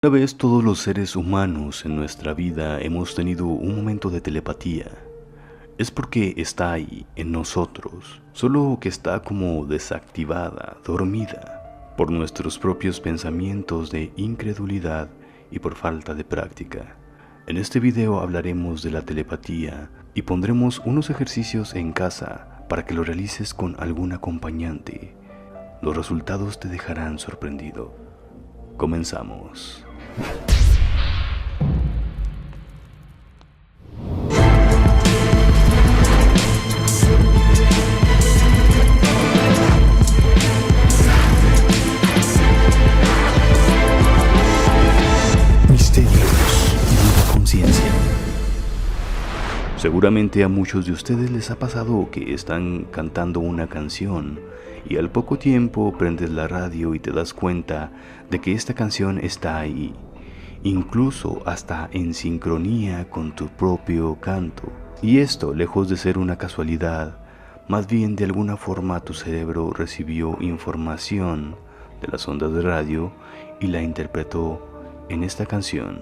Una vez todos los seres humanos en nuestra vida hemos tenido un momento de telepatía. Es porque está ahí, en nosotros, solo que está como desactivada, dormida, por nuestros propios pensamientos de incredulidad y por falta de práctica. En este video hablaremos de la telepatía y pondremos unos ejercicios en casa para que lo realices con algún acompañante. Los resultados te dejarán sorprendido. Comenzamos. Misterios y nueva conciencia. Seguramente a muchos de ustedes les ha pasado que están cantando una canción y al poco tiempo prendes la radio y te das cuenta de que esta canción está ahí, incluso hasta en sincronía con tu propio canto. Y esto, lejos de ser una casualidad, más bien de alguna forma tu cerebro recibió información de las ondas de radio y la interpretó en esta canción.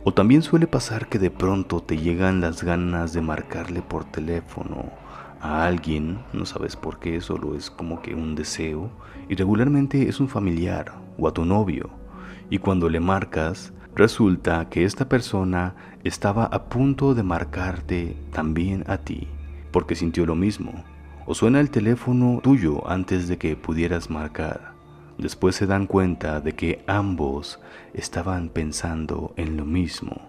O también suele pasar que de pronto te llegan las ganas de marcarle por teléfono a alguien, no sabes por qué, solo es como que un deseo, y regularmente es un familiar o a tu novio, y cuando le marcas, resulta que esta persona estaba a punto de marcarte también a ti, porque sintió lo mismo, o suena el teléfono tuyo antes de que pudieras marcar. Después se dan cuenta de que ambos estaban pensando en lo mismo.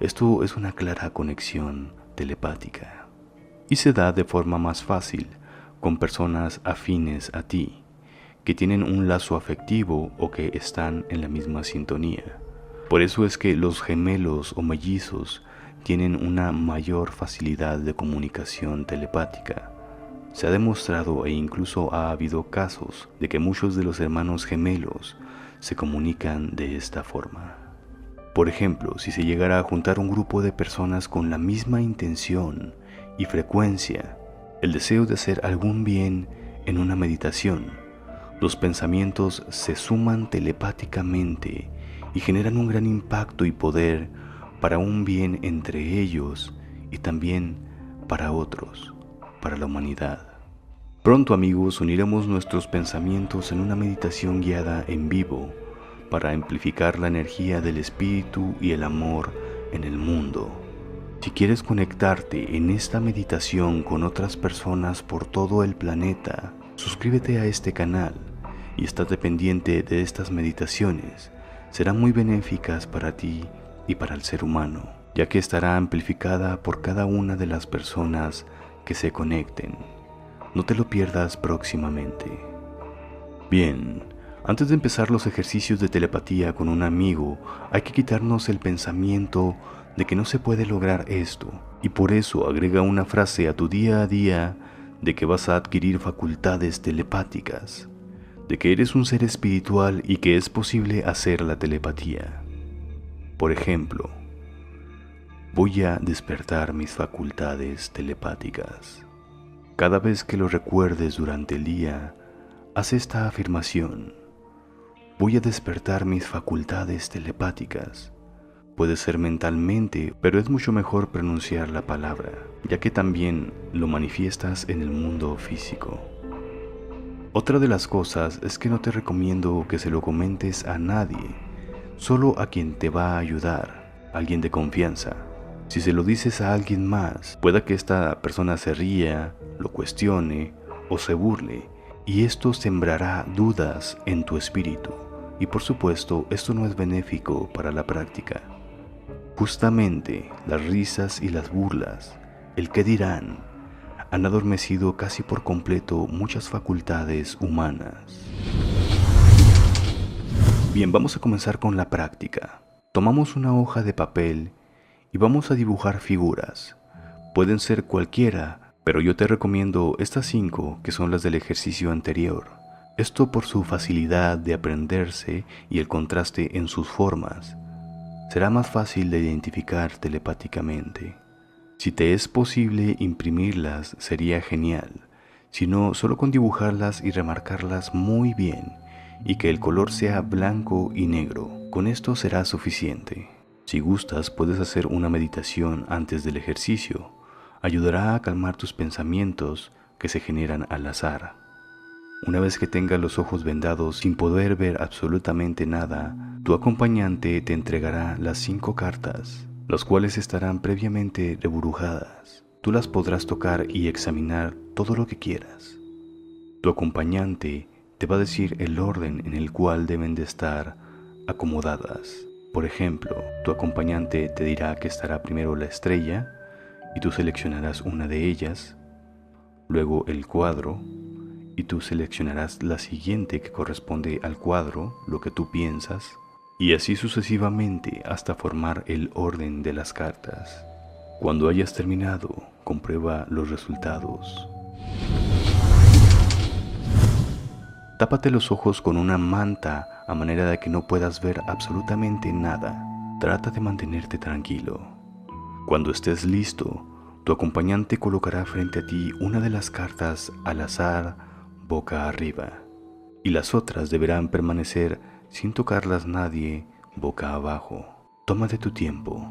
Esto es una clara conexión telepática y se da de forma más fácil con personas afines a ti, que tienen un lazo afectivo o que están en la misma sintonía. Por eso es que los gemelos o mellizos tienen una mayor facilidad de comunicación telepática. Se ha demostrado e incluso ha habido casos de que muchos de los hermanos gemelos se comunican de esta forma. Por ejemplo, si se llegara a juntar un grupo de personas con la misma intención y frecuencia, el deseo de hacer algún bien en una meditación, los pensamientos se suman telepáticamente y generan un gran impacto y poder para un bien entre ellos y también para otros, para la humanidad. Pronto, amigos, uniremos nuestros pensamientos en una meditación guiada en vivo para amplificar la energía del espíritu y el amor en el mundo. Si quieres conectarte en esta meditación con otras personas por todo el planeta, suscríbete a este canal y estate pendiente de estas meditaciones. Serán muy benéficas para ti y para el ser humano, ya que estará amplificada por cada una de las personas que se conecten. No te lo pierdas próximamente. Bien, antes de empezar los ejercicios de telepatía con un amigo, hay que quitarnos el pensamiento de que no se puede lograr esto, y por eso agrega una frase a tu día a día de que vas a adquirir facultades telepáticas, de que eres un ser espiritual y que es posible hacer la telepatía. Por ejemplo, voy a despertar mis facultades telepáticas. Cada vez que lo recuerdes durante el día, haz esta afirmación: voy a despertar mis facultades telepáticas. Puede ser mentalmente, pero es mucho mejor pronunciar la palabra, ya que también lo manifiestas en el mundo físico. Otra de las cosas es que no te recomiendo que se lo comentes a nadie, solo a quien te va a ayudar, alguien de confianza. Si se lo dices a alguien más, pueda que esta persona se ría, lo cuestione o se burle, y esto sembrará dudas en tu espíritu. Y por supuesto, esto no es benéfico para la práctica. Justamente las risas y las burlas, el qué dirán, han adormecido casi por completo muchas facultades humanas. Bien, vamos a comenzar con la práctica. Tomamos una hoja de papel y vamos a dibujar figuras. Pueden ser cualquiera, pero yo te recomiendo estas 5 que son las del ejercicio anterior. Esto por su facilidad de aprenderse y el contraste en sus formas. Será más fácil de identificar telepáticamente. Si te es posible imprimirlas, sería genial. Si no, solo con dibujarlas y remarcarlas muy bien, y que el color sea blanco y negro. Con esto será suficiente. Si gustas, puedes hacer una meditación antes del ejercicio. Ayudará a calmar tus pensamientos que se generan al azar. Una vez que tengas los ojos vendados sin poder ver absolutamente nada, tu acompañante te entregará las 5 cartas, las cuales estarán previamente reburujadas. Tú las podrás tocar y examinar todo lo que quieras. Tu acompañante te va a decir el orden en el cual deben de estar acomodadas. Por ejemplo, tu acompañante te dirá que estará primero la estrella y tú seleccionarás una de ellas, luego el cuadro y tú seleccionarás la siguiente que corresponde al cuadro, lo que tú piensas, y así sucesivamente hasta formar el orden de las cartas. Cuando hayas terminado, comprueba los resultados. Tápate los ojos con una manta a manera de que no puedas ver absolutamente nada. Trata de mantenerte tranquilo. Cuando estés listo, tu acompañante colocará frente a ti una de las cartas al azar boca arriba, y las otras deberán permanecer sin tocarlas nadie boca abajo. Tómate tu tiempo.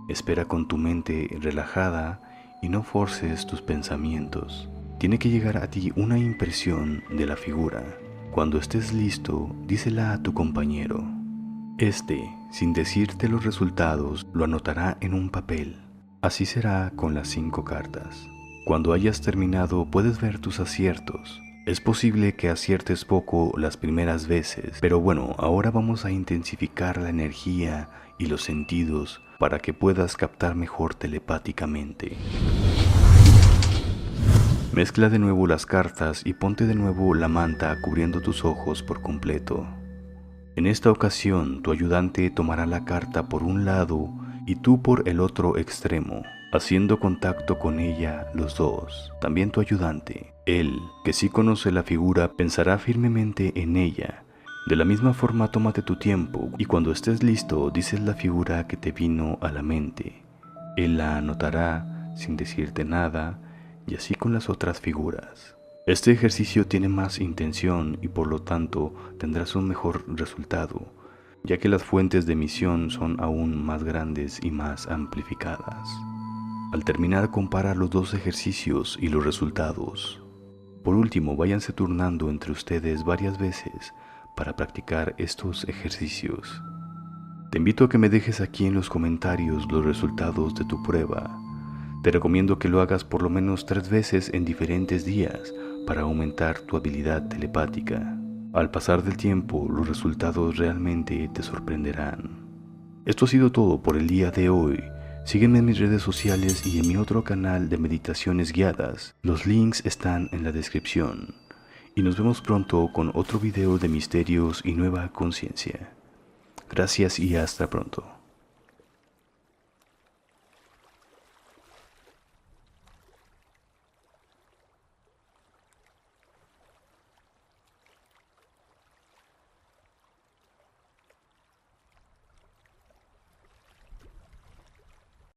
Espera con tu mente relajada y no forces tus pensamientos. Tiene que llegar a ti una impresión de la figura. Cuando estés listo, dísela a tu compañero. Este, sin decirte los resultados, lo anotará en un papel. Así será con las 5 cartas. Cuando hayas terminado, puedes ver tus aciertos. Es posible que aciertes poco las primeras veces, pero bueno, ahora vamos a intensificar la energía y los sentidos para que puedas captar mejor telepáticamente. Mezcla de nuevo las cartas y ponte de nuevo la manta cubriendo tus ojos por completo. En esta ocasión, tu ayudante tomará la carta por un lado y tú por el otro extremo, haciendo contacto con ella los dos. También tu ayudante, él, que sí conoce la figura, pensará firmemente en ella. De la misma forma, tómate tu tiempo y cuando estés listo, dices la figura que te vino a la mente. Él la anotará sin decirte nada, y así con las otras figuras. Este ejercicio tiene más intención y por lo tanto tendrás un mejor resultado, ya que las fuentes de emisión son aún más grandes y más amplificadas. Al terminar, compara los 2 ejercicios y los resultados. Por último, váyanse turnando entre ustedes varias veces para practicar estos ejercicios. Te invito a que me dejes aquí en los comentarios los resultados de tu prueba. Te recomiendo que lo hagas por lo menos 3 veces en diferentes días para aumentar tu habilidad telepática. Al pasar del tiempo, los resultados realmente te sorprenderán. Esto ha sido todo por el día de hoy. Sígueme en mis redes sociales y en mi otro canal de meditaciones guiadas. Los links están en la descripción. Y nos vemos pronto con otro video de misterios y nueva conciencia. Gracias y hasta pronto.